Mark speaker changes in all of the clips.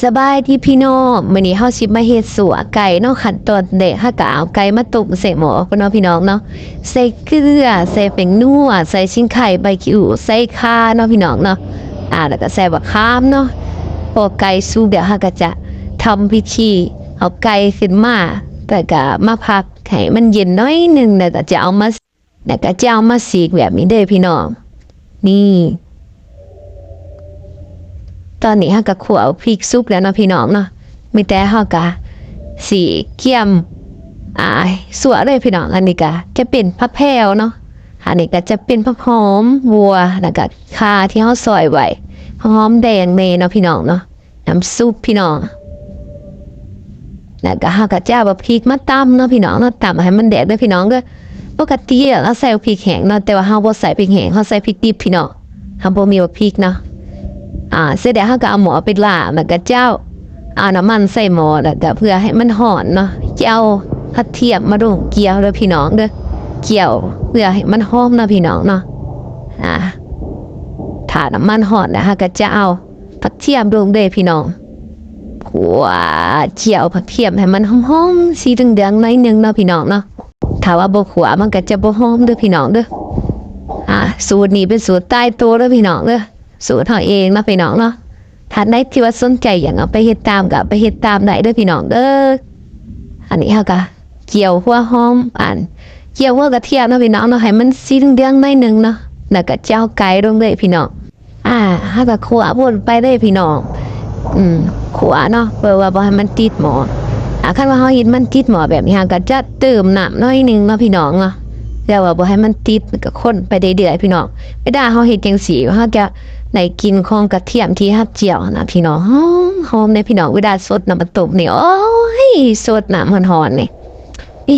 Speaker 1: สบายที่พี่น้องมื้อนี้เฮาสิมาเฮ็ดสัวไก่เนาะขั้นตอนแรกเฮาก็เอาไก่มาต้มใส่หม้อก่อนเนาะพี่น้องเนาะใส่เกลือใส่แป้งนัวใส่ชิ้นไข่ใบกิ้วใส่ข่าเนาะพี่น้องเนาะแล้วก็ใส่บักขามเนาะพอไก่สุกเดี๋ยวเฮาก็จะทำพิธีเอาไก่ขึ้นมาแต่ก็มาพักให้มันเย็นหน่อยนึงแล้วก็จะเอามาสีกแบบนี้เด้อพี่น้องนี่ตอนนี้เฮาก็คั่วพริกสุกแล้วเนาะพี่น้องเนาะมีแต่เฮาก็สีเกี่ยมสัวเลยพี่น้องอันนี้ก็จะเป็นผักแพรวเนาะอันนี้ก็จะเป็นผักหอมวัวแล้วก็ข่าที่เฮาซอยไว้หอมแดงเนเนาะพี่น้องเนาะน้ำซุปพี่น้องแล้วก็เฮาก็จะเอาพริกมาตำเนาะพี่น้องเนาะตำให้มันแดกด้วยพี่น้องเด้อปกติเราใส่พริกแห้งเนาะแต่ว่าเฮาบ่ใส่พริกแห้งเฮาใส่พริกดิบพี่น้องเฮาบ่มีพริกเนาะเสร็จแล้วเฮาก็เอาหม้อไปลาบแล้วก็เจ้าเอาน้ำมันใส่หม้อแล้วก็เพื่อให้มันหอนเนาะเจ้ากระเทียมมาลงเกี่ยวเด้อพี่น้องเด้อเกี่ยวเพื่อให้มันหอมเนาะพี่น้องเนาะถ้าน้ำมันหอนแล้วเฮาก็จะเอาผักเทียมลงเด้อพี่น้องขัวเจียวผักเทียมให้มันหอมๆสีเหลืองๆหน่อยนึงเนาะพี่น้องเนาะถ้าว่าบ่ขัวมันก็จะบ่หอมเด้อพี่น้องเด้อสูตรนี้เป็นสูตรใต้โต๊ะเด้อพี่น้องเด้อสูตรเฮาเองเนาะพี่น้องเนาะถ้าใดที่ว่าสนใจอยากเอาไปเฮ็ดตามก็ไปเฮ็ดตามได้เด้อพี่น้องเด้ออันนี้เฮาก็เจียวหัวหอมเจียวหัวกระเทียมเนาะพี่น้องเนาะให้มันสีเหลืองๆหน่อยนึงเนาะแล้วก็เจ้าไก่ลงเลยพี่น้องเฮาก็คั่ววนไปเด้อพี่น้องขัวเนาะเพื่อว่าบ่ให้มันติดหม้อคันว่าเฮาเฮ็ดมันติดหม้อแบบนี้เฮาก็จะเติมน้ำน้อยนึงเนาะพี่น้องเนาะแล้วว่าบ่ให้มันติดก็คนไปเรื่อยๆพี่น้องเวลาเฮาเฮ็ดจังซี่เฮาจะได้กินของกระเทียมที่เฮาเจียวนะพี่น้องหอมในพี่น้องเวลาสดน้ำมันตกนี่โอ้ยสดน้ำร้อนๆนี่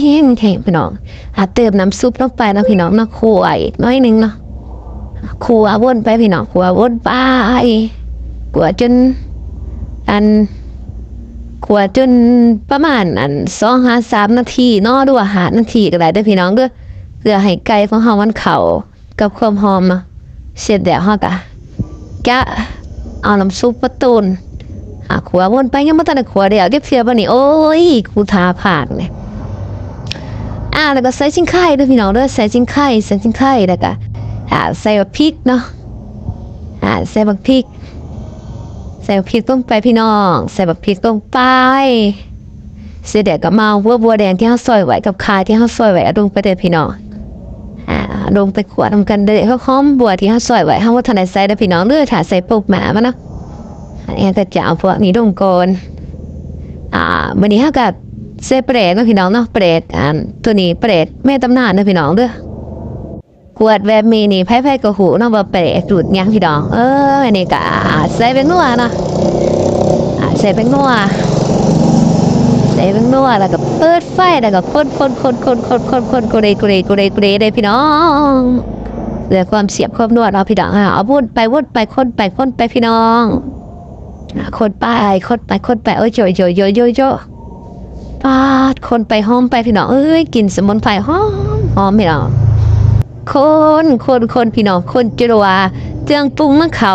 Speaker 1: แห้งพี่น้องเติมน้ำซุปลงไปนะพี่น้องเนาะคั่วอีกน้อยนึงเนาะคั่ววนไปพี่น้องคั่ววนไปคั่วจนขัวจนประมาณ2-3 นาทีเนาะด้วย5 นาทีก็ได้เด้อพี่น้องเด้อเพื่อให้ไก่ของเฮามันเข้ากับความหอมเนาะเสร็จแล้วเฮาก็จะเอาน้ำซุปมาตุนขัววนไปยังบ่ทันได้ขัวแล้วเดี๋ยวเสียบ่นี่โอ้ยกูทาผากเลยแล้วก็ใส่ชิ้นไข่เด้อพี่น้องเด้อใส่ชิ้นไข่แล้วก็ใส่พริกเนาะใส่บักพริกใส่พริกลงไปพี่น้องใส่พริกลงไปเสร็จแล้วก็มาบัวแดงที่เฮาซอยไว้กับข่าที่เฮาซอยไว้ลงไปเด้อพี่น้องลงไปขวดนำกันเด้อเฮาหอมบัวที่เฮาซอยไว้เฮาบ่ทันได้ใส่เด้อพี่น้องเด้อถ้าใส่ปุ๊บหมามันเนาะอันนี้ก็จะเอาพวกนี้ลงก่อนมื้อนี้เฮาก็ใส่แปรกเนาะพี่น้องเนาะแปรกตัวนี้แปรกแม่ตำนานเด้อพี่น้องเด้อกวดแบบมีนี่ไผๆก็หูเนาะว่าแปลกจุดยังพี่น้องอันนี้ก็ใส่เป็นนัวเนาะใส่เป็นนัวแล้วก็เปิดไฟแล้วก็คนกูเรได้พี่น้องเพื่อความเสียบความนัวเนาะพี่น้องเอาวนไปคนไปพี่น้องคนไปโอ้ยโยปาดคนไปหอมไปพี่น้องกินสมุนไพรหอมพี่น้องคนพี่น้องคนจะว่าเจืองปรุงมันเขา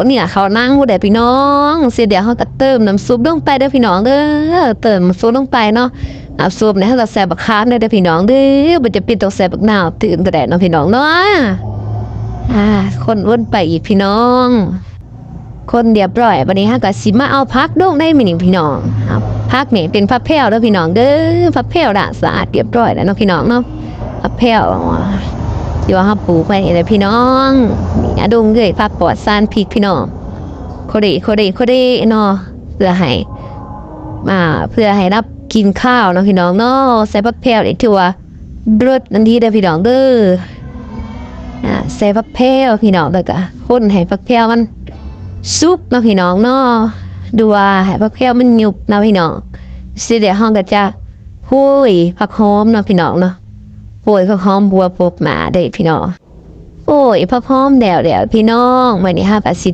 Speaker 1: เนี่ยเขานั่งผู้ใดพี่น้องเสียเดี๋ยวเขาก็เติมน้ำซุปลงไปเด้อพี่น้องเด้อเติมน้ำซุปลงไปเนาะน้ำซุปเนี่ยเขาจะใส่บักขามเด้อพี่น้องเด้อมันจะเป็นตัวใส่บักนาวตื่นกระแดดเนาะพี่น้องเนาะคนวนไปอีกพี่น้องคนเรียบร้อยวันนี้ฮะก็สิมาเอาพักลงได้มั้ยพี่น้องพักนี่เป็นผักแพรวเด้อพี่น้องเด้อผักแพรวละสะอาดเรียบร้อยแล้วเนาะพี่น้องเนาะผักแพรวที่ว่าเฮาปลูกไว้นี่แหละพี่น้องนี่ดงเกยผักปลอดสารพิษพี่น้องโคเดเนาะเพื่อให้รับกินข้าวเนาะพี่น้องเนาะใส่ผักแพรวนี่ถือว่ารสอันนี้เด้อพี่น้องเด้อใส่ผักแพรวพี่น้องแล้วก็คนให้ผักแพรวมันสุกเนาะพี่น้องเนาะดูว่าให้ผักแพรวมันหยุบเนาะพี่น้องสิเดี๋ยวเฮาก็จะหุยผักหอมเนาะพี่น้องเนาะโอ้ยผักหอมบัวปบหมาได้พี่น้องโอ้ยผักหอมแดวพี่น้องมื้อนี้ก็สิ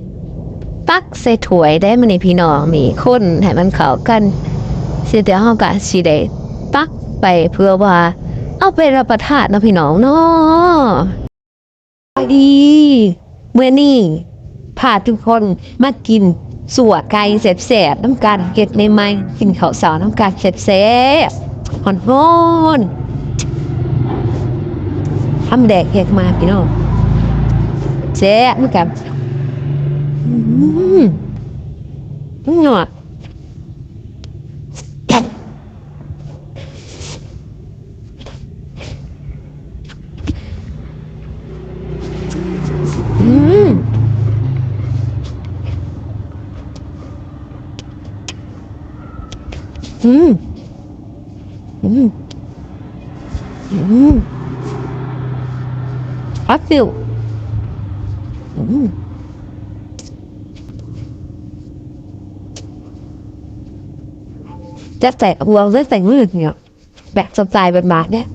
Speaker 1: ตักใส่ถ้วยได้มื้อนี้พี่น้องมีคนให้มันเข้ากันสิเดี๋ยวเฮาก็สิได้ตักไปเพื่อว่าเอาไปรับประทานเนาะพี่น้องเนาะดีมื้อนี้พาทุกคนมากิน สัวไก่แสบๆน้ำกันเก็ดในไม้กินข้าวสารน้ำกันแสบๆฮ้อนๆทำแดกเห็กมาพี่น้องแซ่บเหมือนกันหนวดอืมอืมอืมอืมอัพฟิลอืมจะแตะวัวจะแต่งมือเนี่ยแบบสไตล์บาทๆเนี่ย